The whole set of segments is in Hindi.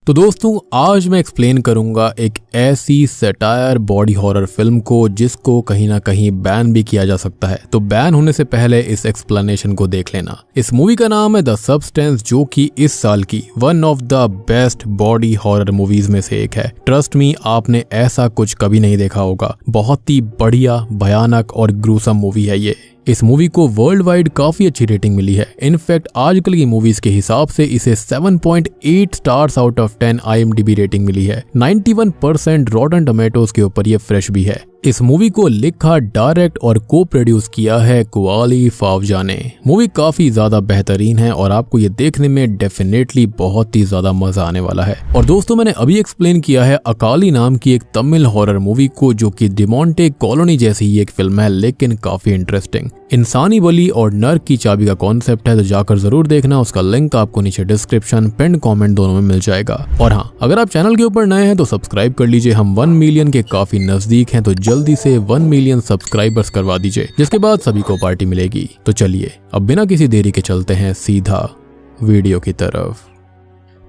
तो दोस्तों आज मैं एक्सप्लेन करूंगा एक ऐसी सटायर बॉडी हॉरर फिल्म को जिसको कहीं ना कहीं बैन भी किया जा सकता है। तो बैन होने से पहले इस एक्सप्लेनेशन को देख लेना। इस मूवी का नाम है द सब्सटेंस, जो कि इस साल की one of the best body horror movies में से एक है। ट्रस्ट मी, आपने ऐसा कुछ कभी नहीं देखा होगा। बहुत ही बढ़िया, भयानक और ग्रूसम मूवी है ये। इस मूवी को वर्ल्ड वाइड काफी अच्छी रेटिंग मिली है। इनफैक्ट आजकल की मूवीज के हिसाब से इसे 7.8 stars out of 10 IMDb rating मिली है। 91% रॉटन टोमेटोज के ऊपर ये फ्रेश भी है। इस मूवी को लिखा, डायरेक्ट और को प्रोड्यूस किया है कुआली फावजा ने। मूवी काफी ज्यादा बेहतरीन है और आपको ये देखने में डेफिनेटली बहुत ही ज्यादा मजा आने वाला है। और दोस्तों, मैंने अभी एक्सप्लेन किया है अकाली नाम की एक तमिल हॉरर मूवी को, जो कि डिमोंटे कॉलोनी जैसी ही एक फिल्म है, लेकिन काफी इंटरेस्टिंग। इंसानी बलि और नर्क की चाबी का कॉन्सेप्ट है, तो जाकर जरूर देखना। उसका लिंक आपको नीचे डिस्क्रिप्शन, पिन कमेंट दोनों में मिल जाएगा। और हाँ, अगर आप चैनल के ऊपर नए हैं तो सब्सक्राइब कर लीजिए। हम 1 मिलियन के काफी नजदीक हैं, तो जल्दी से 1 मिलियन सब्सक्राइबर्स करवा दीजिए, जिसके बाद सभी को पार्टी मिलेगी। तो चलिए अब बिना किसी देरी के चलते हैं सीधा वीडियो की तरफ।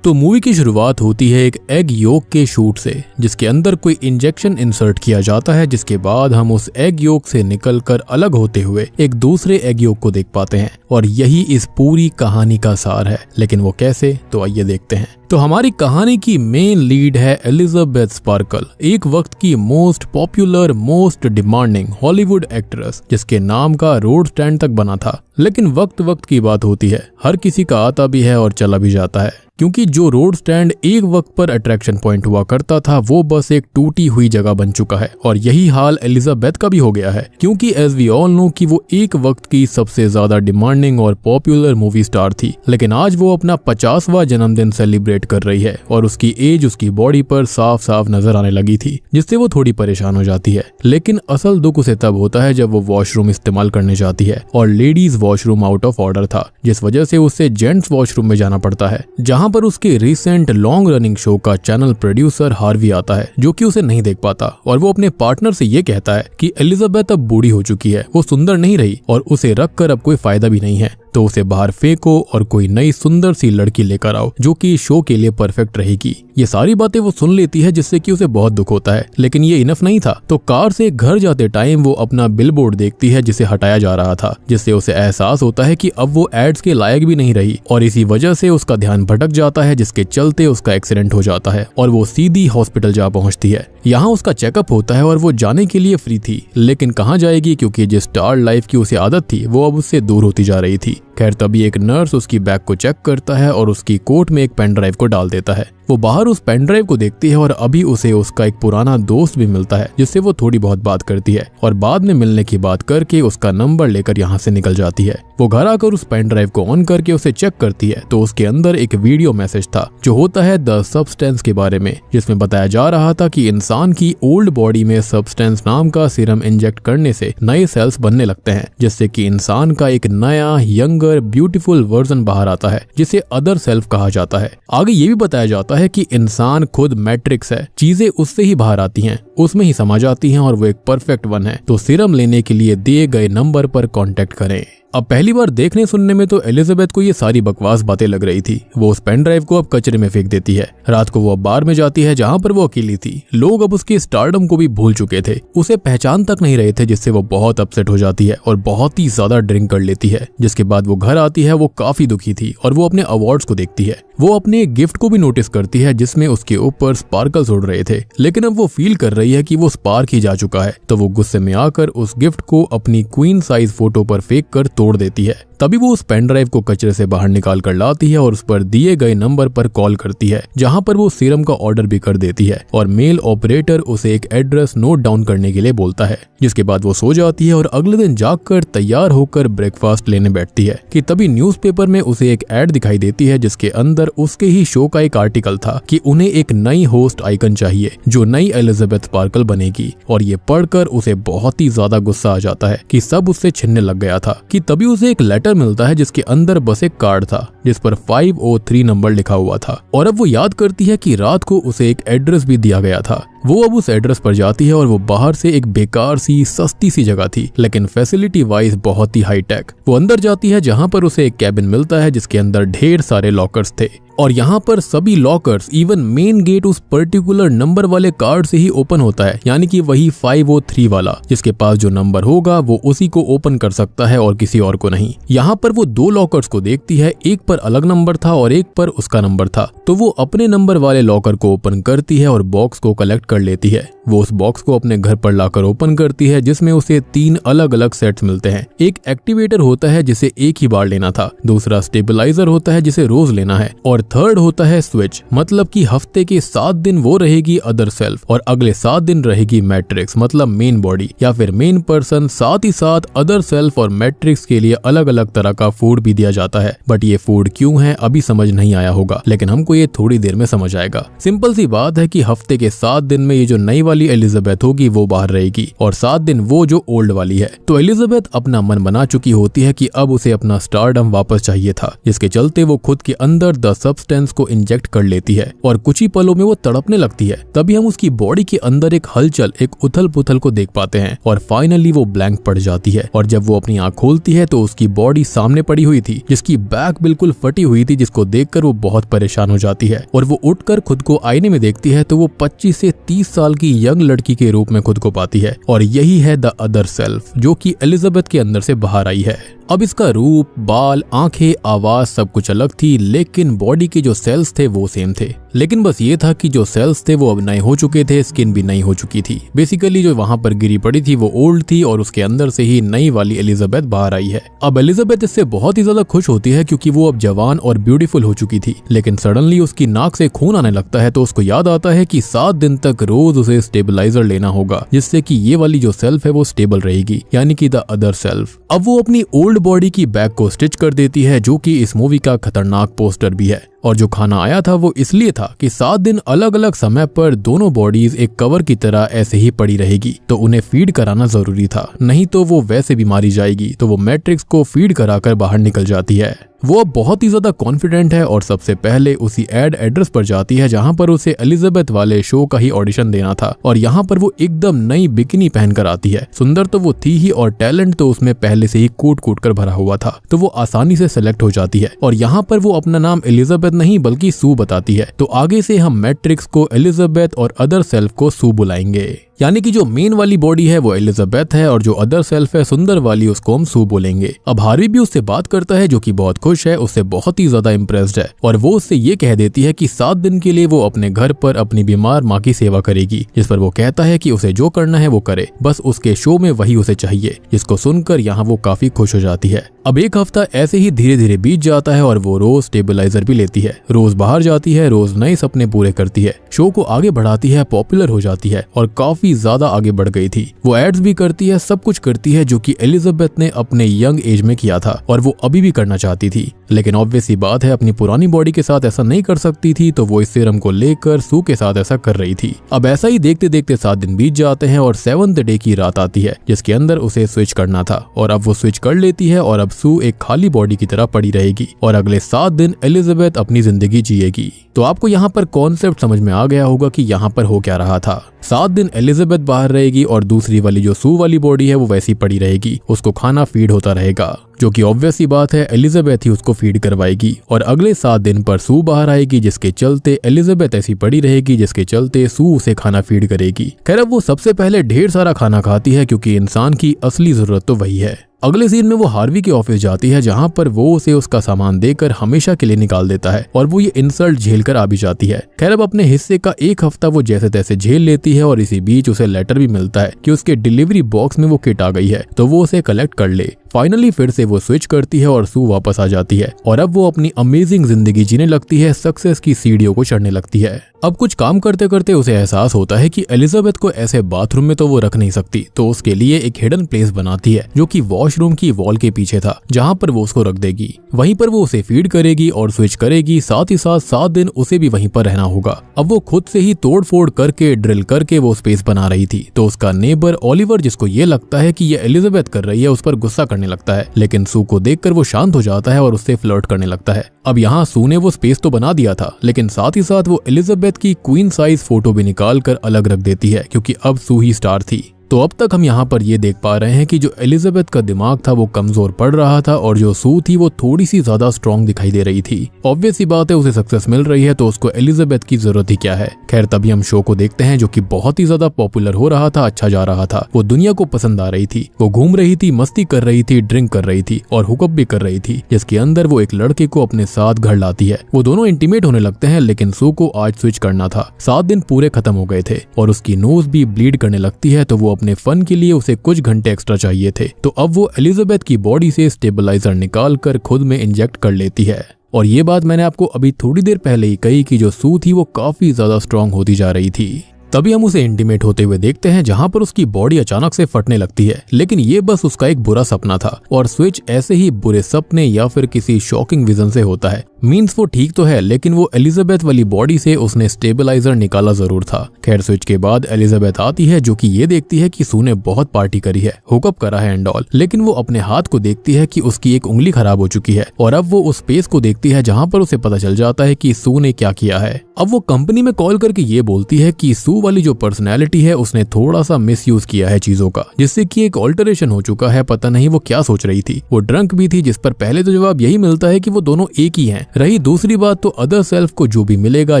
तो मूवी की शुरुआत होती है एक एग योक के शूट से, जिसके अंदर कोई इंजेक्शन इंसर्ट किया जाता है, जिसके बाद हम उस एग योक से निकलकर अलग होते हुए एक दूसरे एग योक को देख पाते हैं। और यही इस पूरी कहानी का सार है। लेकिन वो कैसे, तो आइए देखते हैं। तो हमारी कहानी की मेन लीड है एलिजाबेथ स्पार्कल, एक वक्त की most popular, most demanding Hollywood actress, जिसके नाम का रोड स्टैंड तक बना था। लेकिन वक्त वक्त की बात होती है, हर किसी का आता भी है और चला भी जाता है, क्योंकि जो रोड स्टैंड एक वक्त पर अट्रैक्शन पॉइंट हुआ करता था, वो बस एक टूटी हुई जगह बन चुका है। और यही हाल एलिजाबेथ का भी हो गया है, क्योंकि एज वी ऑल नो कि वो एक वक्त की सबसे ज्यादा डिमांडिंग और पॉपुलर मूवी स्टार थी। लेकिन आज वो अपना 50वां जन्मदिन सेलिब्रेट कर रही है और उसकी एज उसकी बॉडी पर साफ साफ नजर आने लगी थी, जिससे वो थोड़ी परेशान हो जाती है। लेकिन असल दुख उसे तब होता है जब वो वॉशरूम इस्तेमाल करने जाती है और ladies washroom out of order था, जिस वजह से उसे जेंट्स वॉशरूम में जाना पड़ता है, जहां पर उसके रिसेंट लॉन्ग रनिंग शो का चैनल प्रोड्यूसर हार्वी आता है, जो कि उसे नहीं देख पाता। और वो अपने पार्टनर से ये कहता है कि एलिजाबेथ अब बूढ़ी हो चुकी है, वो सुंदर नहीं रही और उसे रखकर अब कोई फायदा भी नहीं है, तो उसे बाहर फेंको और कोई नई सुंदर सी लड़की लेकर आओ, जो कि शो के लिए परफेक्ट रहेगी। ये सारी बातें वो सुन लेती है, जिससे कि उसे बहुत दुख होता है। लेकिन ये इनफ नहीं था, तो कार से घर जाते टाइम वो अपना बिलबोर्ड देखती है, जिसे हटाया जा रहा था, जिससे उसे एहसास होता है कि अब वो एड्स के लायक भी नहीं रही। और इसी वजह से उसका ध्यान भटक जाता है, जिसके चलते उसका एक्सीडेंट हो जाता है और वो सीधी हॉस्पिटल जा पहुंचती है। यहाँ उसका चेकअप होता है और वो जाने के लिए फ्री थी, लेकिन कहाँ जाएगी, क्योंकि जिस स्टार लाइफ की उसे आदत थी वो अब उससे दूर होती जा रही थी। खैर, तभी एक नर्स उसकी बैग को चेक करता है और उसकी कोट में एक पेन ड्राइव को डाल देता है। वो बाहर उस पेन ड्राइव को देखती है और अभी उसे उसका एक पुराना दोस्त भी मिलता है, जिससे वो थोड़ी बहुत बात करती है और बाद में मिलने की बात करके उसका नंबर लेकर यहाँ से निकल जाती है। वो घर आकर उस पेन ड्राइव को ऑन करके उसे चेक करती है, तो उसके अंदर एक वीडियो मैसेज था, जो होता है द सब्सटेंस के बारे में, जिसमें बताया जा रहा था कि इंसान की ओल्ड बॉडी में सब्सटेंस नाम का सीरम इंजेक्ट करने से नए सेल्स बनने लगते हैं, जिससे कि इंसान का एक नया, यंगर, ब्यूटीफुल वर्जन बाहर आता है, जिसे अदर सेल्फ कहा जाता है। आगे ये भी बताया जाता है कि इंसान खुद मैट्रिक्स है, चीजें उससे ही बाहर आती हैं, उसमें ही समा जाती हैं और वो एक परफेक्ट वन है। तो सीरम लेने के लिए दिए गए नंबर पर कांटेक्ट करें। अब पहली बार देखने सुनने में तो एलिजाबेथ को ये सारी बकवास बातें लग रही थी। वो उस पेन ड्राइव को अब कचरे में फेंक देती है। रात को वो अब बार में जाती है, जहां पर वो अकेली थी। लोग अब उसके स्टारडम को भी भूल चुके थे, उसे पहचान तक नहीं रहे थे, जिससे वो बहुत अपसेट हो जाती है और बहुत ही ज्यादा ड्रिंक कर लेती है। जिसके बाद वो घर आती है, वो काफी दुखी थी और वो अपने अवार्ड्स को देखती है। वो अपने गिफ्ट को भी नोटिस करती है, जिसमें उसके ऊपर स्पार्कल्स उड़ रहे थे, लेकिन अब वो फील कर रही है कि वो स्पार्क ही जा चुका है। तो वो गुस्से में आकर उस गिफ्ट को अपनी क्वीन साइज फोटो पर फेंक कर तोड़ देती है। तभी वो उस पेन ड्राइव को कचरे से बाहर निकाल कर लाती है और उस पर दिए गए नंबर पर कॉल करती है, जहां पर वो सीरम का ऑर्डर भी कर देती है और मेल ऑपरेटर उसे एक एड्रेस नोट डाउन करने के लिए बोलता है। जिसके बाद वो सो जाती है और अगले दिन जागकर तैयार होकर ब्रेकफास्ट लेने बैठती है कि तभी न्यूज़पेपर में उसे एक एड दिखाई देती है, जिसके अंदर उसके ही शो का एक आर्टिकल था कि उन्हें एक नई होस्ट आइकन चाहिए, जो नई एलिजाबेथ स्पार्कल बनेगी। और ये पढ़कर उसे बहुत ही ज्यादा गुस्सा आ जाता है कि सब उससे छिनने लग गया था। कि तभी उसे एक लेटर मिलता है, जिसके अंदर बस एक कार्ड था, जिस पर 503 नंबर लिखा हुआ था। और अब वो याद करती है कि रात को उसे एक एड्रेस भी दिया गया था। वो अब उस एड्रेस पर जाती है और वो बाहर से एक बेकार सी सस्ती सी जगह थी, लेकिन फैसिलिटी वाइज बहुत ही हाई टेक। वो अंदर जाती है जहाँ पर उसे एक कैबिन मिलता है जिसके अंदर ढेर सारे लॉकर्स थे और यहाँ पर सभी लॉकर्स इवन मेन गेट उस पर्टिकुलर नंबर वाले कार्ड से ही ओपन होता है, यानी कि वही 503 वाला। जिसके पास जो नंबर होगा वो उसी को ओपन कर सकता है और किसी और को नहीं। यहाँ पर वो दो लॉकर्स को देखती है, एक पर अलग नंबर था और एक पर उसका नंबर था। तो वो अपने नंबर वाले लॉकर को ओपन करती है और बॉक्स को कलेक्ट कर लेती है। वो उस बॉक्स को अपने घर पर लाकर ओपन करती है जिसमें उसे 3 अलग अलग सेट्स मिलते हैं। एक एक्टिवेटर होता है जिसे एक ही बार लेना था, दूसरा स्टेबलाइजर होता है जिसे रोज लेना है और थर्ड होता है स्विच, मतलब कि हफ्ते के 7 दिन वो रहेगी अदर सेल्फ और अगले 7 दिन रहेगी मैट्रिक्स, मतलब मेन बॉडी या फिर मेन पर्सन। साथ ही साथ अदर सेल्फ और मैट्रिक्स के लिए अलग अलग तरह का फूड भी दिया जाता है। बट ये फूड क्यों है अभी समझ नहीं आया होगा, लेकिन हमको ये थोड़ी देर में समझ आएगा। सिंपल सी बात है कि हफ्ते के 7 दिन में ये जो नई वाली एलिजाबेथ होगी वो बाहर रहेगी और 7 दिन वो जो ओल्ड वाली है। तो एलिजाबेथ अपना मन बना चुकी होती है कि अब उसे अपना स्टारडम वापस चाहिए था, जिसके चलते वो खुद के अंदर द सब्सटेंस को इंजेक्ट कर लेती है और कुछ ही पलों में वो तड़पने लगती है। तभी हम उसकी बॉडी के अंदर एक हलचल, एक उथल पुथल को देख पाते हैं और फाइनली वो ब्लैंक पड़ जाती है। और जब वो अपनी आंख खोलती है तो उसकी बॉडी सामने पड़ी हुई थी जिसकी बैक बिल्कुल फटी हुई थी, जिसको देखकर वो बहुत परेशान हो जाती है और वो उठकर खुद को आईने में देखती है तो वो 25 से 30 साल की यंग लड़की के रूप में खुद को पाती है और यही है द अदर सेल्फ जो कि एलिजाबेथ के अंदर से बाहर आई है। अब इसका रूप, बाल, आंखें, आवाज सब कुछ अलग थी, लेकिन बॉडी के जो सेल्स थे वो सेम थे। लेकिन बस ये था कि जो सेल्स थे वो अब नए हो चुके थे, स्किन भी नई हो चुकी थी। बेसिकली जो वहां पर गिरी पड़ी थी वो ओल्ड थी और उसके अंदर से ही नई वाली एलिजाबेथ बाहर आई है। अब एलिजाबेथ इससे बहुत ही ज्यादा खुश होती है क्योंकि वो अब जवान और ब्यूटीफुल हो चुकी थी। लेकिन सडनली उसकी नाक से खून आने लगता है तो उसको याद आता है कि 7 दिन तक रोज उसे स्टेबलाइजर लेना होगा जिससे कि ये वाली जो सेल्फ है वो स्टेबल रहेगी, यानी कि द अदर सेल्फ। अब वो अपनी ओल्ड बॉडी की बैक को स्टिच कर देती है जो कि इस मूवी का खतरनाक पोस्टर भी है। और जो खाना आया था वो इसलिए था कि 7 दिन अलग अलग समय पर दोनों बॉडीज एक कवर की तरह ऐसे ही पड़ी रहेगी, तो उन्हें फीड कराना जरूरी था, नहीं तो वो वैसे भी मारी जाएगी। तो वो मैट्रिक्स को फीड कराकर बाहर निकल जाती है। वो अब बहुत ही ज्यादा कॉन्फिडेंट है और सबसे पहले उसी एड्रेस पर जाती है जहां पर उसे एलिजाबेथ वाले शो का ही ऑडिशन देना था और यहाँ पर वो एकदम नई बिकिनी पहनकर आती है। सुंदर तो वो थी ही और टैलेंट तो उसमें पहले से ही कूट कूट कर भरा हुआ था, तो वो आसानी से सेलेक्ट हो जाती है और यहाँ पर वो अपना नाम एलिजाबेथ नहीं बल्कि सू बताती है। तो आगे से हम मैट्रिक्स को एलिजाबेथ और अदर सेल्फ को सू बुलाएंगे, यानी कि जो मेन वाली बॉडी है वो एलिजाबेथ है और जो अदर सेल्फ है सुंदर वाली उसको हम सू बोलेंगे। अब हार्वी भी उससे बात करता है जो कि बहुत खुश है, उससे बहुत ही ज्यादा इम्प्रेस्ड है और वो उससे ये कह देती है कि 7 दिन के लिए वो अपने घर पर अपनी बीमार माँ की सेवा करेगी, जिस पर वो कहता है कि उसे जो करना है वो करे, बस उसके शो में वही उसे चाहिए। जिसको सुनकर यहाँ वो काफी खुश हो जाती है। अब एक हफ्ता ऐसे ही धीरे धीरे बीत जाता है और वो रोज स्टेबलाइजर भी लेती है, रोज बाहर जाती है, रोज नए सपने पूरे करती है, शो को आगे बढ़ाती है, पॉपुलर हो जाती है और काफी ज्यादा आगे बढ़ गई थी। वो एड्स भी करती है, सब कुछ करती है जो कि एलिजाबेथ ने अपने यंग एज में किया था और वो अभी भी करना चाहती थी। लेकिन ऑब्वियस सी बात है अपनी पुरानी बॉडी के साथ ऐसा नहीं कर सकती थी, तो वो इस सीरम को लेकर सू के साथ ऐसा कर रही थी। अब ऐसा ही देखते देखते 7 दिन बीत जाते हैं और 7th डे की रात आती है जिसके अंदर उसे स्विच करना था और अब वो स्विच कर लेती है और अब सू एक खाली बॉडी की तरह पड़ी रहेगी और अगले 7 दिन एलिजाबेथ अपनी जिंदगी जिएगी। तो आपको यहाँ पर कॉन्सेप्ट समझ में आ गया होगा कि यहाँ पर हो क्या रहा था। 7 दिन एलिजाबेथ बाहर रहेगी और दूसरी वाली जो सू वाली बॉडी है वो वैसी पड़ी रहेगी, उसको खाना फीड होता रहेगा, जो कि ऑब्वियस ही बात है एलिजाबेथ ही उसको फीड करवाएगी। और अगले 7 दिन पर सू बाहर आएगी जिसके चलते एलिजाबेथ ऐसी पड़ी रहेगी, जिसके चलते सू उसे खाना फीड करेगी। खैर अब वो सबसे पहले ढेर सारा खाना खाती है क्योंकि इंसान की असली जरूरत तो वही है। अगले सीन में वो हार्वी के ऑफिस जाती है जहां पर वो उसे उसका सामान देकर हमेशा के लिए निकाल देता है और वो ये इंसल्ट झेल कर आ भी जाती है। खैर अब अपने हिस्से का एक हफ्ता वो जैसे तैसे झेल लेती है और इसी बीच उसे लेटर भी मिलता है कि उसके डिलीवरी बॉक्स में वो किट आ गई है, तो वो उसे कलेक्ट कर ले। फाइनली फिर से वो स्विच करती है और सू वापस आ जाती है और अब वो अपनी अमेजिंग जिंदगी जीने लगती है, सक्सेस की सीढ़ियों को चढ़ने लगती है। अब कुछ काम करते करते उसे एहसास होता है कि एलिजाबेथ को ऐसे बाथरूम में तो वो रख नहीं सकती, तो उसके लिए एक हिडन प्लेस बनाती है जो कि वॉशरूम की वॉल के पीछे था, जहां पर वो उसको रख देगी। वहीं पर वो उसे फीड करेगी और स्विच करेगी, साथ ही साथ 7 दिन उसे भी वहीं पर रहना होगा। अब वो खुद से ही तोड़ फोड़ करके ड्रिल करके वो स्पेस बना रही थी, तो उसका नेबर ओलिवर, जिसको ये लगता है कि ये एलिजाबेथ कर रही है, उस पर गुस्सा करने करने लगता है, लेकिन सू को देखकर वो शांत हो जाता है और उससे फ्लर्ट करने लगता है। अब यहाँ सू ने वो स्पेस तो बना दिया था, लेकिन साथ ही साथ वो एलिजाबेथ की क्वीन साइज फोटो भी निकाल कर अलग रख देती है, क्योंकि अब सू ही स्टार थी। तो अब तक हम यहाँ पर ये देख पा रहे हैं कि जो एलिजाबेथ का दिमाग था वो कमजोर पड़ रहा था और जो सू थी वो थोड़ी सी ज्यादा स्ट्रांग दिखाई दे रही थी। ऑब्वियस सी बात है, उसे सक्सेस मिल रही है तो उसको एलिजाबेथ की जरूरत ही क्या है। खैर तभी हम शो को देखते हैं जो कि बहुत ही ज्यादा पॉपुलर हो रहा था, अच्छा जा रहा था, वो दुनिया को पसंद आ रही थी। वो घूम रही थी, मस्ती कर रही थी, ड्रिंक कर रही थी और हुकअप भी कर रही थी, जिसके अंदर वो एक लड़के को अपने साथ घर लाती है। वो दोनों इंटीमेट होने लगते हैं, लेकिन सू को आज स्विच करना था। 7 दिन पूरे खत्म हो गए थे और उसकी नोज भी ब्लीड करने लगती है, तो वो अपने फन के लिए उसे कुछ घंटे एक्स्ट्रा चाहिए थे। तो अब वो एलिजाबेथ की बॉडी से स्टेबलाइजर निकाल कर खुद में इंजेक्ट कर लेती है। और ये बात मैंने आपको अभी थोड़ी देर पहले ही कही कि जो सू थी वो काफी ज्यादा स्ट्रांग होती जा रही थी। तभी हम उसे इंटीमेट होते हुए देखते हैं जहां पर उसकी बॉडी अचानक से फटने लगती है, लेकिन ये बस उसका एक बुरा सपना था और स्विच ऐसे ही बुरे सपने या फिर किसी शॉकिंग विजन से होता है। मींस वो ठीक तो है, लेकिन वो एलिजाबेथ वाली बॉडी से उसने स्टेबलाइजर निकाला जरूर था। खैर स्विच के बाद एलिजाबेथ आती है जो कि ये देखती है कि सू ने बहुत पार्टी करी है, हुकअप करा है एंड ऑल, लेकिन वो अपने हाथ को देखती है कि उसकी एक उंगली खराब हो चुकी है और अब वो उस स्पेस को देखती है जहां पर उसे पता चल जाता है कि सू ने क्या किया है। अब वो कंपनी में कॉल करके ये बोलती है कि सू वाली जो पर्सनैलिटी है उसने थोड़ा सा मिसयूज किया है चीजों का, जिससे कि एक ऑल्टरेशन हो चुका है। पता नहीं वो क्या सोच रही थी, वो ड्रंक भी थी, जिस पर पहले तो जवाब यही मिलता है कि वो दोनों एक ही हैं। रही दूसरी बात तो अदर सेल्फ को जो भी मिलेगा,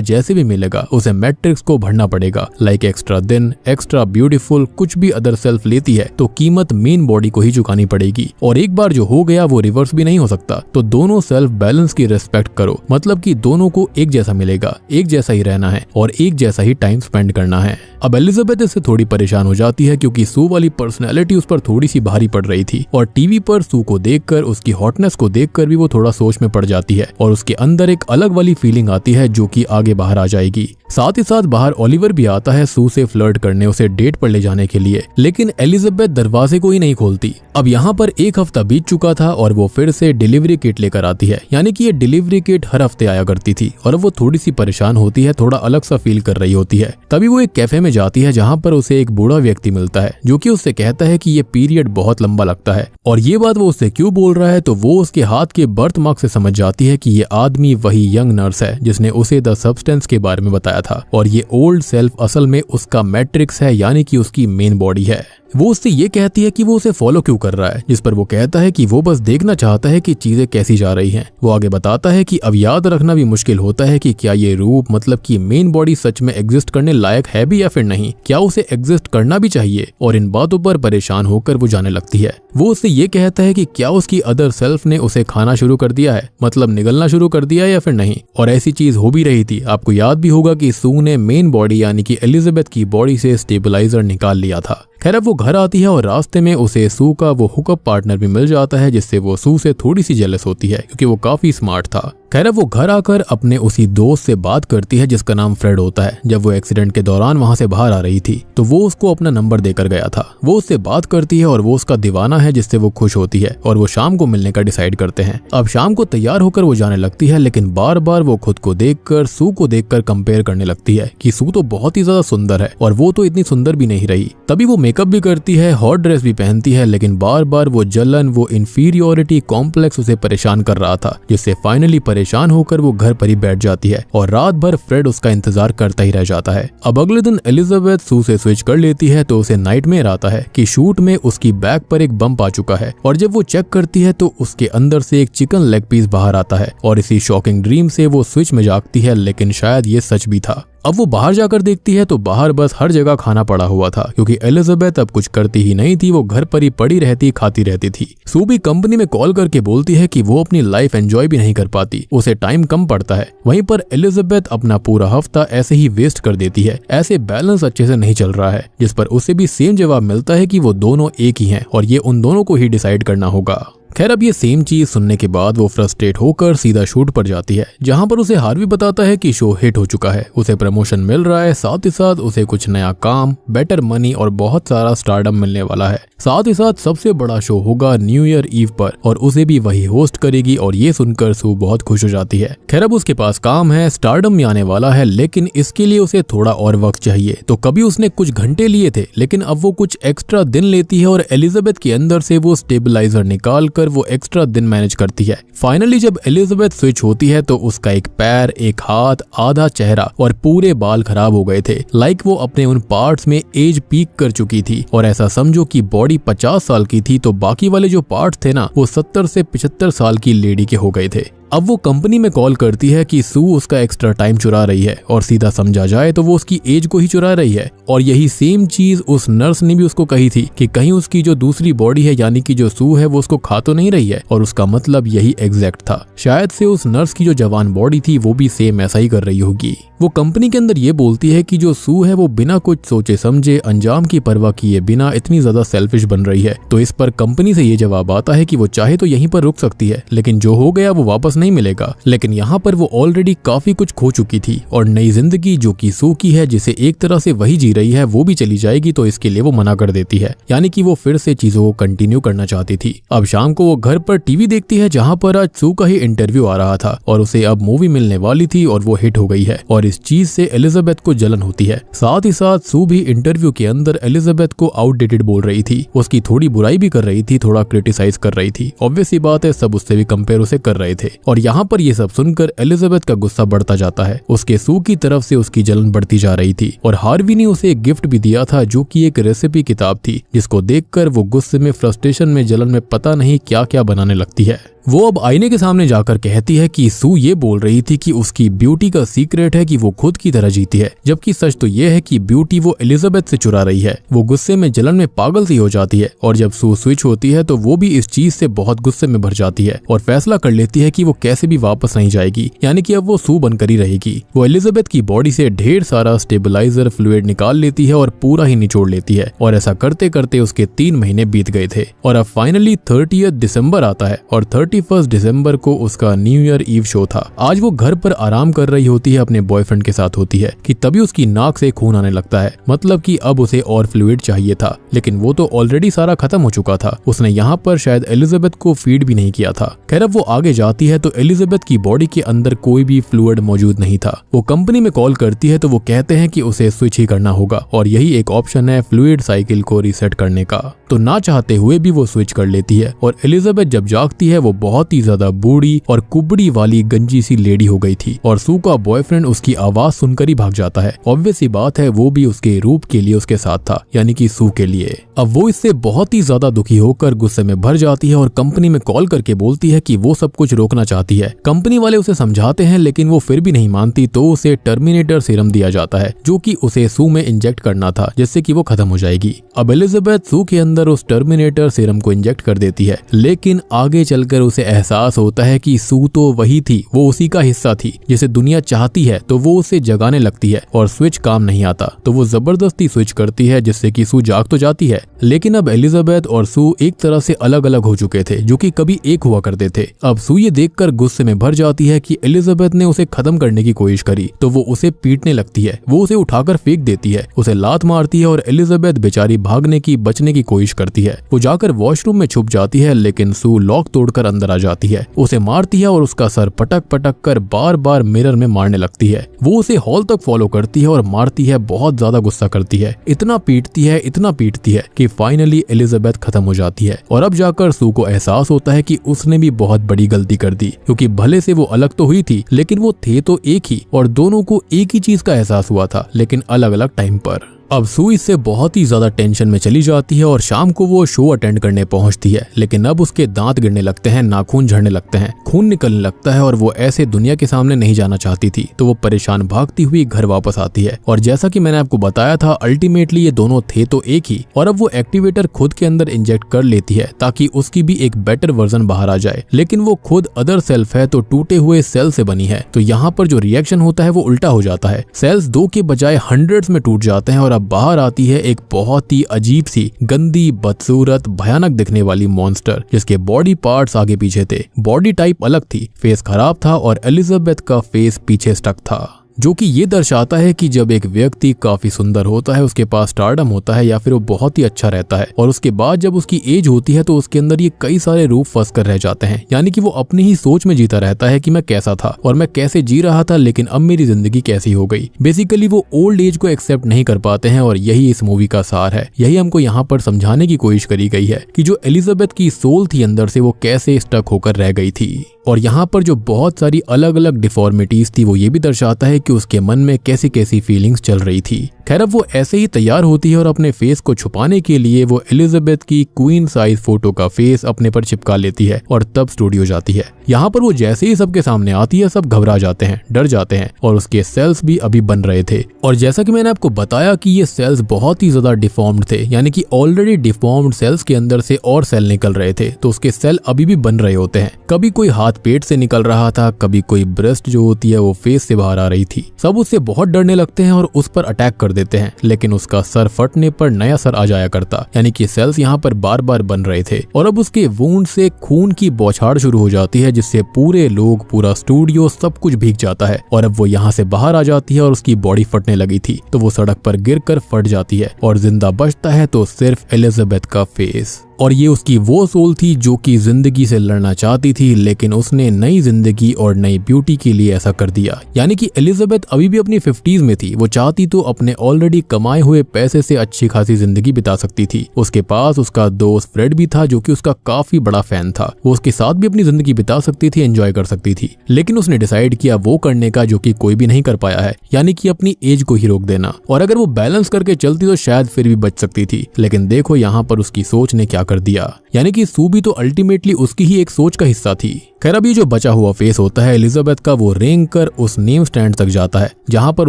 जैसे भी मिलेगा, उसे मैट्रिक्स को भरना पड़ेगा। लाइक एक्स्ट्रा दिन, एक्स्ट्रा ब्यूटीफुल, कुछ भी अदर सेल्फ लेती है तो कीमत मेन बॉडी को ही चुकानी पड़ेगी और एक बार जो हो गया वो रिवर्स भी नहीं हो सकता। तो दोनों सेल्फ बैलेंस की रिस्पेक्ट करो, मतलब कि दोनों को एक जैसा मिलेगा, एक जैसा ही रहना है और एक जैसा ही टाइम स्पेंड करना है। अब एलिजाबेथ इससे थोड़ी परेशान हो जाती है क्योंकि सू वाली पर्सनैलिटी उस पर थोड़ी सी भारी पड़ रही थी और टीवी पर सू को देखकर, उसकी हॉटनेस को देखकर भी वो थोड़ा सोच में पड़ जाती है और उसके अंदर एक अलग वाली फीलिंग आती है जो कि आगे बाहर आ जाएगी। साथ ही साथ बाहर ओलिवर भी आता है सू से फ्लर्ट करने, उसे डेट पर ले जाने के लिए, लेकिन एलिजाबेथ दरवाजे को ही नहीं खोलती। अब यहाँ पर 1 हफ्ता बीत चुका था और वो फिर से डिलीवरी किट लेकर आती है, यानी कि ये डिलीवरी किट हर हफ्ते आया करती थी और वो थोड़ी सी परेशान होती है, थोड़ा अलग सा फील कर रही होती है। तभी वो एक कैफे में जाती है जहाँ पर उसे एक बूढ़ा व्यक्ति मिलता है जो कि उससे कहता है कि ये पीरियड बहुत लंबा लगता है और ये बात वो उससे क्यों बोल रहा है। तो वो उसके हाथ के बर्थ मार्क से समझ जाती है कि ये आदमी वही यंग नर्स है जिसने उसे द सब्सटेंस के बारे में बताया था और ये ओल्ड सेल्फ असल में उसका मैट्रिक्स है, यानी कि उसकी मेन बॉडी है। वो उससे ये कहती है कि वो उसे फॉलो क्यों कर रहा है, जिस पर वो कहता है कि वो बस देखना चाहता है कि चीजें कैसी जा रही हैं। वो आगे बताता है कि अब याद रखना भी मुश्किल होता है कि क्या ये रूप, मतलब कि मेन बॉडी सच में एग्जिस्ट करने लायक है भी या फिर नहीं, क्या उसे एग्जिस्ट करना भी चाहिए। और इन बातों पर परेशान होकर वो जाने लगती है। वो उससे ये कहता है कि क्या उसकी अदर सेल्फ ने उसे खाना शुरू कर दिया है, मतलब निगलना शुरू कर दिया है या फिर नहीं। और ऐसी चीज हो भी रही थी। आपको याद भी होगा कि सू ने मेन बॉडी यानी कि एलिजाबेथ की बॉडी से स्टेबलाइजर निकाल लिया था। खैर अब वो घर आती है और रास्ते में उसे सू का वो हुकअप पार्टनर भी मिल जाता है, जिससे वो सू से थोड़ी सी जेलस होती है क्योंकि वो काफी स्मार्ट था। खैर अब वो घर आकर अपने उसी दोस्त से बात करती है जिसका नाम फ्रेड होता है। जब वो एक्सीडेंट के दौरान वहां से बाहर आ रही थी तो वो उसको अपना नंबर देकर गया था। वो उससे बात करती है और वो उसका दीवाना है, जिससे वो खुश होती है और वो शाम को मिलने का डिसाइड करते हैं। अब शाम को तैयार होकर वो जाने लगती है, लेकिन बार बार वो खुद को देखकर सू को देखकर कंपेयर करने लगती है कि सू तो बहुत ही ज्यादा सुंदर है और वो तो इतनी सुंदर भी नहीं रही। तभी वो मेकअप भी करती है, हॉट ड्रेस भी पहनती है, लेकिन बार बार वो जलन, वो इंफीरियोरिटी कॉम्प्लेक्स उसे परेशान कर रहा था, जिससे फाइनली परेशान होकर वो घर पर ही बैठ जाती है और रात भर फ्रेड उसका इंतजार करता ही रह जाता है। अब अगले दिन एलिजाबेथ सू से स्विच कर लेती है तो उसे नाइटमेयर आता है कि शूट में उसकी बैक पर एक बम्प आ चुका है और जब वो चेक करती है तो उसके अंदर से एक चिकन लेग पीस बाहर आता है और इसी शॉकिंग ड्रीम से वो स्विच में जागती है, लेकिन शायद ये सच भी था। अब वो बाहर जाकर देखती है तो बाहर बस हर जगह खाना पड़ा हुआ था क्योंकि एलिजाबेथ अब कुछ करती ही नहीं थी, वो घर पर ही पड़ी रहती, खाती रहती थी। सू भी कंपनी में कॉल करके बोलती है कि वो अपनी लाइफ एंजॉय भी नहीं कर पाती, उसे टाइम कम पड़ता है। वहीं पर एलिजाबेथ अपना पूरा हफ्ता ऐसे ही वेस्ट कर देती है, ऐसे बैलेंस अच्छे से नहीं चल रहा है, जिस पर उसे भी सेम जवाब मिलता है कि वो दोनों एक ही हैं और ये उन दोनों को ही डिसाइड करना होगा। खैर अब ये सेम चीज सुनने के बाद वो फ्रस्ट्रेट होकर सीधा शूट पर जाती है, जहाँ पर उसे हार्वी बताता है कि शो हिट हो चुका है, उसे प्रमोशन मिल रहा है, साथ ही साथ उसे कुछ नया काम, बेटर मनी और बहुत सारा स्टारडम मिलने वाला है। साथ ही साथ सबसे बड़ा शो होगा न्यू ईयर ईव पर और उसे भी वही होस्ट करेगी और ये सुनकर सू बहुत खुश हो जाती है। खैर अब उसके पास काम है, स्टारडम भी आने वाला है, लेकिन इसके लिए उसे थोड़ा और वक्त चाहिए। तो कभी उसने कुछ घंटे लिए थे, लेकिन अब वो कुछ एक्स्ट्रा दिन लेती है और एलिजाबेथ के अंदर से वो स्टेबलाइजर निकाल कर वो एक्स्ट्रा दिन मैनेज करती है। फाइनली जब एलिजाबेथ स्विच होती है तो उसका एक पैर, एक हाथ, आधा चेहरा और पूरे बाल खराब हो गए थे। लाइक वो अपने उन पार्ट्स में एज पीक कर चुकी थी और ऐसा समझो कि बॉडी 50 साल की थी तो बाकी वाले जो पार्ट्स थे ना वो 70 से 75 साल की लेडी के हो गए थे। अब वो कंपनी में कॉल करती है कि सू उसका एक्स्ट्रा टाइम चुरा रही है और सीधा समझा जाए तो वो उसकी एज को ही चुरा रही है। और यही सेम चीज उस नर्स ने भी उसको कही थी कि कहीं उसकी जो दूसरी बॉडी है यानी कि जो सू है वो उसको खा तो नहीं रही है, और उसका मतलब यही एग्जैक्ट था। शायद से उस नर्स की जो जवान बॉडी थी वो भी सेम ऐसा ही कर रही होगी। वो कंपनी के अंदर ये बोलती है कि जो सू है वो बिना कुछ सोचे समझे, अंजाम की परवाह किए बिना इतनी ज्यादा सेल्फिश बन रही है। तो इस पर कंपनी से ये जवाब आता है कि वो चाहे तो यहीं पर रुक सकती है, लेकिन जो हो गया वो वापस नहीं मिलेगा। लेकिन यहाँ पर वो ऑलरेडी काफी कुछ खो चुकी थी और नई जिंदगी जो कि सू की है, जिसे एक तरह से वही जी रही है, वो भी चली जाएगी। तो इसके लिए वो मना कर देती है, यानी कि वो फिर से चीजों को कंटिन्यू करना चाहती थी। अब शाम को वो घर पर टीवी देखती है जहाँ पर आज सू का ही इंटरव्यू आ रहा था और उसे अब मूवी मिलने वाली थी और वो हिट हो गई है और इस चीज से एलिजाबेथ को जलन होती है। साथ ही साथ सू भी इंटरव्यू के अंदर एलिजाबेथ को आउटडेटेड बोल रही थी, उसकी थोड़ी बुराई भी कर रही थी, थोड़ा क्रिटिसाइज कर रही थी। ऑब्वियस सी बात है, सब उससे भी कंपेयर उसे कर रहे थे। और यहाँ पर ये सब सुनकर एलिजाबेथ का गुस्सा बढ़ता जाता है, उसके सू की तरफ से उसकी जलन बढ़ती जा रही थी। और हार्वी ने उसे एक गिफ्ट भी दिया था जो कि एक रेसिपी किताब थी, जिसको देखकर वो गुस्से में, फ्रस्ट्रेशन में, जलन में पता नहीं क्या क्या बनाने लगती है। वो अब आईने के सामने जाकर कहती है कि सू ये बोल रही थी कि उसकी ब्यूटी का सीक्रेट है कि वो खुद की तरह जीती है, जबकि सच तो ये है कि ब्यूटी वो एलिजाबेथ से चुरा रही है। वो गुस्से में, जलन में पागल सी हो जाती है और जब सू स्विच होती है तो वो भी इस चीज से बहुत गुस्से में भर जाती है और फैसला कर लेती है कि वो कैसे भी वापस नहीं जाएगी, यानी कि अब वो सू बनकर ही रहेगी। वो एलिजाबेथ की बॉडी से ढेर सारा स्टेबलाइजर फ्लूइड निकाल लेती है और पूरा ही निचोड़ लेती है और ऐसा करते करते उसके 3 महीने बीत गए थे। और अब फाइनली 30 दिसंबर आता है और 31 दिसंबर को उसका न्यू ईयर ईव शो था। आज वो घर पर आराम कर रही होती है, अपने बॉयफ्रेंड के साथ होती है कि तभी उसकी नाक से खून आने लगता है, मतलब कि अब उसे और फ्लूइड चाहिए था, लेकिन वो तो ऑलरेडी सारा खत्म हो चुका था। उसने यहाँ पर शायद एलिजाबेथ को फीड भी नहीं किया था। खैर अब वो आगे जाती है तो एलिजाबेथ की बॉडी के अंदर कोई भी फ्लूइड मौजूद नहीं था। वो कंपनी में कॉल करती है तो वो कहते हैं कि उसे स्विच ही करना होगा और यही एक ऑप्शन है फ्लूइड साइकिल को रीसेट करने का। तो ना चाहते हुए भी वो स्विच कर लेती है और एलिजाबेथ जब जागती है वो बहुत ही ज्यादा बूढ़ी और कुबड़ी वाली गंजी सी लेडी हो गई थी और सू का बॉयफ्रेंड उसकी आवाज सुनकर ही भाग जाता है। ऑब्वियस सी बात है, वो भी उसके रूप के लिए उसके साथ था, यानी कि सू के लिए। अब वो इससे बहुत ही ज्यादा दुखी होकर गुस्से में भर जाती है और कंपनी में कॉल करके बोलती है कि वो सब कुछ रोकना चाहती है। कंपनी वाले उसे समझाते हैं लेकिन वो फिर भी नहीं मानती, तो उसे टर्मिनेटर सीरम दिया जाता है जो कि उसे सू में इंजेक्ट करना था, जिससे कि वो खत्म हो जाएगी। अब एलिजाबेथ सू के अंदर उस टर्मिनेटर सीरम को इंजेक्ट कर देती है, लेकिन आगे चलकर उसे एहसास होता है कि सू तो वही थी, वो उसी का हिस्सा थी जिसे दुनिया चाहती है, तो वो उसे जगाने लगती है और स्विच काम नहीं आता तो वो जबरदस्ती स्विच करती है, जिससे कि सू जाग तो जाती है। लेकिन अब एलिजाबेथ और सू एक तरह से अलग अलग हो चुके थे, जो कि कभी एक हुआ करते थे। अब सू ये देखकर गुस्से में भर जाती है कि एलिजाबेथ ने उसे खत्म करने की कोशिश करी, तो वो उसे पीटने लगती है। वो उसे उठाकर फेंक देती है, उसे लात मारती है और एलिजाबेथ बेचारी भागने की, बचने की कोशिश करती है। वो जाकर वॉशरूम में छुप जाती है, लेकिन सू लॉक तोड़कर अंदर आ जाती है, उसे मारती है और उसका सर पटक पटक कर बार बार मिरर में मारने लगती है। वो उसे हॉल तक फॉलो करती है और मारती है, बहुत ज्यादा गुस्सा करती है, इतना पीटती है कि फाइनली एलिजाबेथ खत्म हो जाती है। और अब जाकर सू को एहसास होता है कि उसने भी बहुत बड़ी गलती कर दी, क्योंकि भले से वो अलग तो हुई थी लेकिन वो थे तो एक ही, और दोनों को एक ही चीज का एहसास हुआ था, लेकिन अलग अलग टाइम पर। अब सू इससे बहुत ही ज्यादा टेंशन में चली जाती है और शाम को वो शो अटेंड करने पहुंचती है, लेकिन अब उसके दांत गिरने लगते हैं, नाखून झड़ने लगते हैं, खून निकलने लगता है और वो ऐसे दुनिया के सामने नहीं जाना चाहती थी। तो वो परेशान भागती हुई घर वापस आती है और जैसा कि मैंने आपको बताया था, अल्टीमेटली ये दोनों थे तो एक ही। और अब वो एक्टिवेटर खुद के अंदर इंजेक्ट कर लेती है ताकि उसकी भी एक बेटर वर्जन बाहर आ जाए, लेकिन वो खुद अदर सेल्फ है तो टूटे हुए सेल से बनी है। तो यहाँ पर जो रिएक्शन होता है वो उल्टा हो जाता है, सेल्स 2 के बजाय हंड्रेड्स में टूट जाते हैं और अब बाहर आती है एक बहुत ही अजीब सी, गंदी, बदसूरत, भयानक दिखने वाली मॉन्स्टर, जिसके बॉडी पार्ट्स आगे पीछे थे, बॉडी टाइप अलग थी, फेस खराब था और एलिजाबेथ का फेस पीछे स्टक था, जो कि ये दर्शाता है कि जब एक व्यक्ति काफी सुंदर होता है, उसके पास स्टारडम होता है या फिर वो बहुत ही अच्छा रहता है और उसके बाद जब उसकी एज होती है तो उसके अंदर ये कई सारे रूप फंस कर रह जाते हैं। यानी कि वो अपनी ही सोच में जीता रहता है कि मैं कैसा था और मैं कैसे जी रहा था, लेकिन अब मेरी जिंदगी कैसी हो गई। बेसिकली वो ओल्ड एज को एक्सेप्ट नहीं कर पाते हैं और यही इस मूवी का सार है। यही हमको यहाँ पर समझाने की कोशिश करी गई है कि जो एलिजाबेथ की सोल थी अंदर से, वो कैसे स्टक होकर रह गई थी। और यहाँ पर जो बहुत सारी अलग अलग डिफॉर्मिटीज थी वो ये भी दर्शाता है कि उसके मन में कैसी कैसी फीलिंग्स चल रही थी। खैर अब वो ऐसे ही तैयार होती है और अपने फेस को छुपाने के लिए वो एलिजाबेथ की क्वीन साइज फोटो का फेस अपने पर चिपका लेती है और तब स्टूडियो जाती है। यहाँ पर वो जैसे ही सबके सामने आती है सब घबरा जाते हैं, डर जाते हैं और उसके सेल्स भी अभी बन रहे थे। और जैसा कि मैंने आपको बताया कि ये सेल्स बहुत ही ज्यादा डिफॉर्म्ड थे, यानी कि ऑलरेडी डिफॉर्म्ड सेल्स के अंदर से और सेल निकल रहे थे, तो उसके सेल अभी भी बन रहे होते हैं। कभी कोई हाथ पेट से निकल रहा था, कभी कोई ब्रेस्ट जो होती है वो फेस से बाहर आ रही थी। सब उससे बहुत डरने लगते हैं और उस पर अटैक कर देते हैं, लेकिन उसका सर फटने पर नया सर आ जाया करता, यानी कि सेल्स यहाँ पर बार बार बन रहे थे। और अब उसके वुंड से खून की बौछार शुरू हो जाती है, जिससे पूरे लोग, पूरा स्टूडियो, सब कुछ भीग जाता है। और अब वो यहाँ से बाहर आ जाती है और उसकी बॉडी फटने लगी थी तो वो सड़क पर गिरकर फट जाती है और जिंदा बचता है तो सिर्फ एलिजाबेथ का फेस। और ये उसकी वो सोल थी जो कि जिंदगी से लड़ना चाहती थी, लेकिन उसने नई जिंदगी और नई ब्यूटी के लिए ऐसा कर दिया। यानी कि एलिजाबेथ अभी भी अपनी 50s में थी। वो चाहती तो अपने ऑलरेडी कमाए हुए पैसे से अच्छी खासी जिंदगी बिता सकती थी। उसके पास उसका दोस्त फ्रेड भी था जो कि उसका काफी बड़ा फैन था। वो उसके साथ भी अपनी जिंदगी बिता सकती थी, एंजॉय कर सकती थी, लेकिन उसने डिसाइड किया वो करने का जो कि कोई भी नहीं कर पाया है, यानी कि अपनी एज को ही रोक देना। और अगर वो बैलेंस करके चलती तो शायद फिर भी बच सकती थी, लेकिन देखो यहाँ पर उसकी सोच ने क्या कर दिया। यानी कि सू भी तो अल्टीमेटली उसकी ही एक सोच का हिस्सा थी। खैर अब ये जो बचा हुआ फेस होता है एलिजाबेथ का, वो रेंग कर उस नेम स्टैंड तक जाता है जहां पर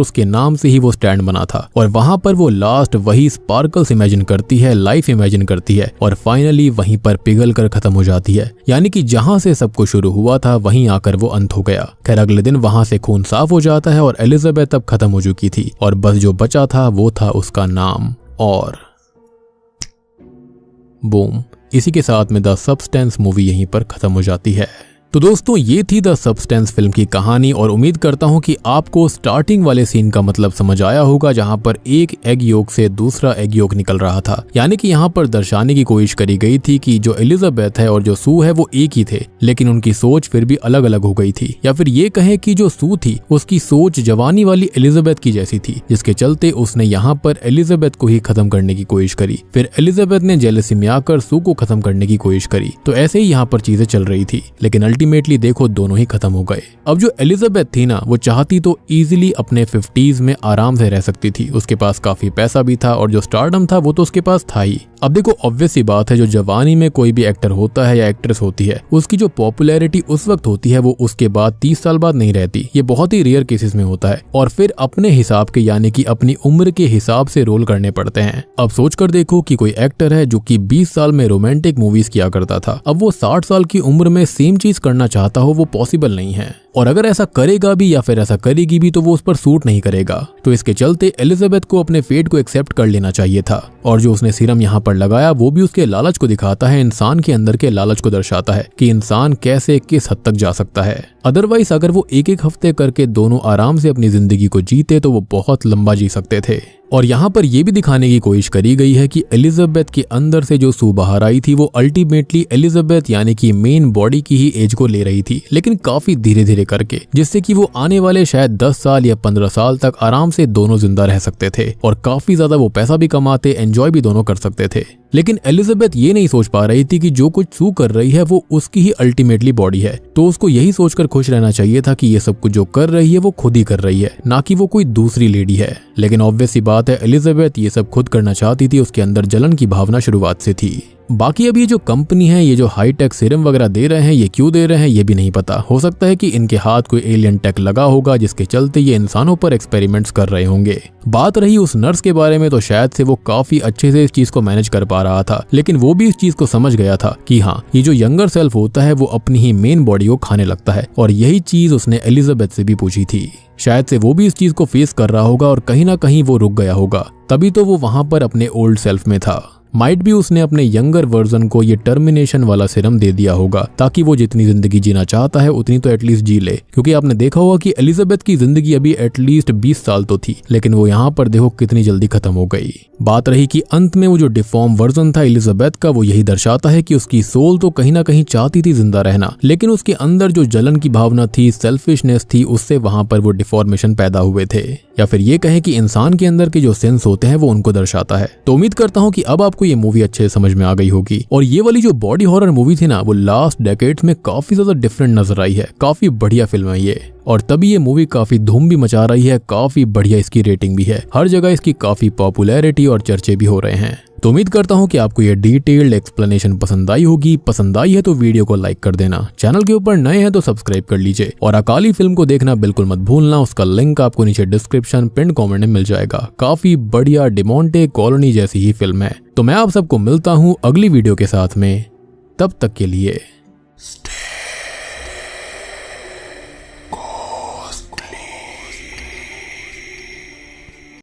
उसके नाम से ही वो स्टैंड बना था। और वहां पर वो लास्ट वही स्पार्कल्स इमेजिन करती है, लाइफ इमेजिन करती है और फाइनली वहीं पर पिघल कर खत्म हो जाती है। यानी कि जहां से सब कुछ शुरू हुआ था वहीं आकर वो अंत हो गया। खैर अगले दिन वहां से खून साफ हो जाता है और एलिजाबेथ अब खत्म हो चुकी थी और बस जो बचा था वो था उसका नाम। और बूम, इसी के साथ में द सब्सटेंस मूवी यहीं पर खत्म हो जाती है। तो दोस्तों ये थी द सब्सटेंस फिल्म की कहानी और उम्मीद करता हूं कि आपको स्टार्टिंग वाले सीन का मतलब समझ आया होगा, जहां पर एक एग योक से दूसरा एग योक निकल रहा था। यानी कि यहां पर दर्शाने की कोशिश करी गई थी कि जो एलिजाबेथ है और जो सू है वो एक ही थे, लेकिन उनकी सोच फिर भी अलग अलग हो गई थी। या फिर ये कहें कि जो सू थी उसकी सोच जवानी वाली एलिजाबेथ की जैसी थी, जिसके चलते उसने यहाँ पर एलिजाबेथ को ही खत्म करने की कोशिश करी। फिर एलिजाबेथ ने जेलसी में आकर सू को खत्म करने की कोशिश करी। तो ऐसे ही यहाँ पर चीजें चल रही थी, लेकिन अल्टीमेटली देखो दोनों ही खत्म हो गए। अब जो एलिजाबेथ थी ना, वो चाहती तो इजीली अपने 50s में आराम से रह सकती थी। उसके पास काफी पैसा भी था और जो स्टारडम था वो तो उसके पास था ही। अब देखो ऑब्वियस सी बात है, जो जवानी में कोई भी एक्टर होता है या एक्ट्रेस होती है, उसकी जो पॉपुलैरिटी उस वक्त होती है वो उसके बाद 30 साल बाद नहीं रहती। ये बहुत ही रेयर केसेस में होता है और फिर अपने हिसाब के, यानी कि अपनी उम्र के हिसाब से रोल करने पड़ते हैं। अब सोच कर देखो कि कोई एक्टर है जो कि 20 साल में रोमांटिक मूवीज किया करता था, अब वो 60 साल की उम्र में सेम चीज करना चाहता हो, वो पॉसिबल नहीं है। और अगर ऐसा करेगा भी या फिर ऐसा करेगी भी तो वो उस पर सूट नहीं करेगा। तो इसके चलते एलिजाबेथ को अपने फेट को एक्सेप्ट कर लेना चाहिए था। और जो उसने सीरम यहाँ पर लगाया वो भी उसके लालच को दिखाता है, इंसान के अंदर के लालच को दर्शाता है कि इंसान कैसे किस हद तक जा सकता है। अदरवाइज अगर वो एक एक हफ्ते करके दोनों आराम से अपनी जिंदगी को जीते तो वो बहुत लंबा जी सकते थे। और यहाँ पर यह भी दिखाने की कोशिश करी गई है कि एलिजाबेथ के अंदर से जो सू बाहर आई थी वो अल्टीमेटली एलिजाबेथ यानी कि मेन बॉडी की ही एज को ले रही थी, लेकिन काफी धीरे धीरे करके, जिससे कि वो आने वाले शायद 10 साल या 15 साल तक आराम से दोनों जिंदा रह सकते थे और काफी ज्यादा वो पैसा भी कमाते, एंजॉय भी दोनों कर सकते थे। लेकिन एलिजाबेथ ये नहीं सोच पा रही थी कि जो कुछ सू कर रही है वो उसकी ही अल्टीमेटली बॉडी है, तो उसको यही सोचकर खुश रहना चाहिए था कि ये सब कुछ जो कर रही है वो खुद ही कर रही है, ना कि वो कोई दूसरी लेडी है। लेकिन ऑब्वियस सी बात है, एलिजाबेथ ये सब खुद करना चाहती थी, उसके अंदर जलन की भावना शुरुआत से थी। बाकी अब ये जो कंपनी है, ये जो हाईटेक सीरम वगैरह दे रहे हैं, ये क्यों दे रहे हैं ये भी नहीं पता। हो सकता है कि इनके हाथ कोई एलियन टेक लगा होगा जिसके चलते ये इंसानों पर एक्सपेरिमेंट्स कर रहे होंगे। बात रही उस नर्स के बारे में, तो शायद से वो काफी अच्छे से इस चीज को मैनेज कर पा रहा था, लेकिन वो भी इस चीज को समझ गया था कि हाँ, ये जो यंगर सेल्फ होता है वो अपनी ही मेन बॉडी को खाने लगता है, और यही चीज उसने एलिजाबेथ से भी पूछी थी। शायद से वो भी इस चीज को फेस कर रहा होगा और कहीं ना कहीं वो रुक गया होगा, तभी तो वो वहां पर अपने ओल्ड सेल्फ में था। माइट भी उसने अपने यंगर वर्जन को ये टर्मिनेशन वाला सीरम दे दिया होगा ताकि वो जितनी जिंदगी जीना चाहता है उतनी तो एटलीस्ट जी ले, क्योंकि आपने देखा होगा कि एलिजाबेथ की जिंदगी अभी एटलीस्ट 20 साल तो थी, लेकिन वो यहाँ पर देखो कितनी जल्दी खत्म हो गई। बात रही कि अंत में वो जो डिफॉर्म वर्जन था एलिजाबेथ का, वो यही दर्शाता है कि उसकी सोल तो कहीं ना कहीं चाहती थी जिंदा रहना, लेकिन उसके अंदर जो जलन की भावना थी, सेल्फिशनेस थी, उससे वहां पर वो डिफॉर्मेशन पैदा हुए थे। या फिर ये कहें कि इंसान के अंदर के जो सेंस होते हैं वो उनको दर्शाता है। तो उम्मीद करता हूँ कि अब आपको ये मूवी अच्छे से समझ में आ गई होगी। और ये वाली जो बॉडी हॉरर मूवी थी ना, वो लास्ट डेकेड्स में काफी ज्यादा डिफरेंट नजर आई है। काफी बढ़िया फिल्म है ये, और तभी ये मूवी काफी धूम भी मचा रही है, काफी बढ़िया इसकी रेटिंग भी है, हर जगह इसकी काफी पॉपुलैरिटी और चर्चे भी हो रहे हैं। तो उम्मीद करता हूँ कि आपको ये डिटेल्ड एक्सप्लेनेशन पसंद आई होगी। पसंद आई है तो वीडियो को लाइक कर देना, चैनल के ऊपर नए हैं तो सब्सक्राइब कर लीजिए, और अकाली फिल्म को देखना बिल्कुल मत भूलना। उसका लिंक आपको नीचे डिस्क्रिप्शन पिन कमेंट में मिल जाएगा। काफी बढ़िया डिमोंटे कॉलोनी जैसी ही फिल्म है। तो मैं आप सबको मिलता हूँ अगली वीडियो के साथ में, तब तक के लिए